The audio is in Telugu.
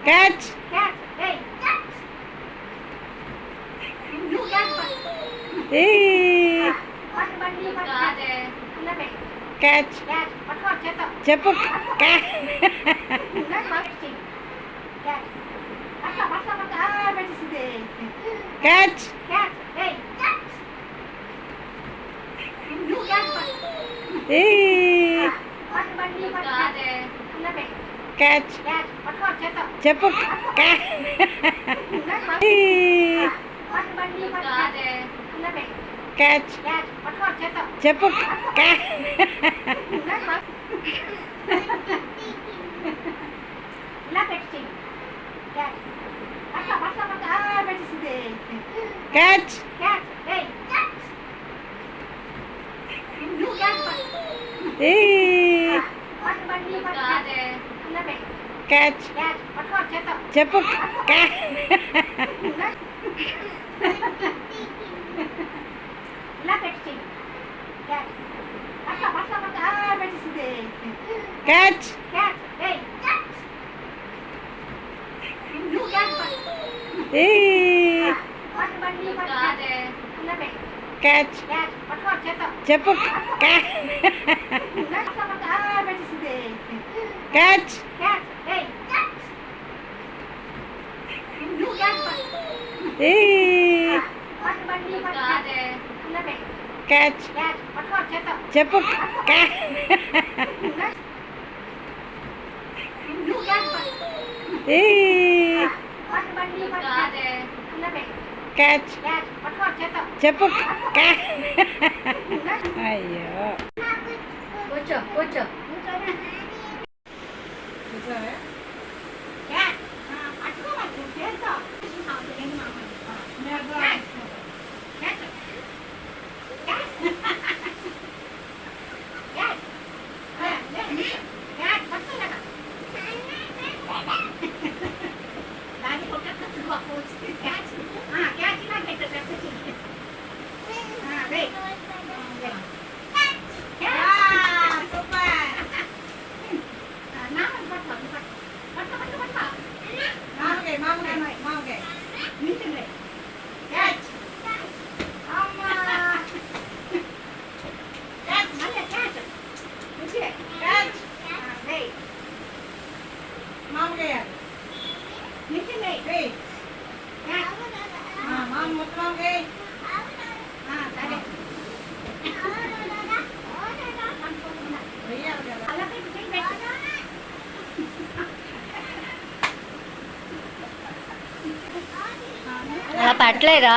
Catch. Cat. Hey. Cat. You cat first. Hey. బండి కాదే. ఇలాగే. Catch. Cat. పట్టుకో చేత్తో. చెప్పు. Cat. Cat. పట్టుకో. పెట్టేసింది. Catch. Cat. Hey. Cat. You cat first. Hey. బండి కాదే. ఇలాగే. Catch. Cat. పట్టుకో చేత్తో. చెప్పు. Cat. Hey. బండి కాదే. ఇలాగే. Catch. Cat. పట్టుకో చేత్తో. చెప్పు. Cat. ఇలా పెట్టి క్యాట్ పెట్టేసింది. Catch. క్యాట్ ఏయ్ క్యాట్ యు క్యాట్ Hey. బండి కాదే. ఇలా పెట్టి Catch. క్యాట్ పట్టుకో చేత్తో. చెప్పు. Cat. ఇలా పెట్టి క్యాట్ పెట్టేసింది. Catch. క్యాట్ ఏయ్ క్యాట్ యు క్యాట్ Hey. బండి కాదే. ఇలా పెట్టి Catch. క్యాట్ పట్టుకో చేత్తో. చెప్పు. Cat. పెట్టేసింది. Catch. క్యాట్ ఏయ్ క్యాట్ యు క్యాట్ Hey. బండి కాదే. ఇలా పెట్టి Catch. క్యాట్ పట్టుకో చేత్తో. చెప్పు. Cat. You cat Hey. బండి కాదే. ఇలా పెట్టి Catch. క్యాట్ పట్టుకో చేత్తో. చెప్పు. Cat. అయ్యో. కూర్చో కూర్చో క్యాట్ పట్టుకోవాలి చేత్తో. అలా పట్టలేదా?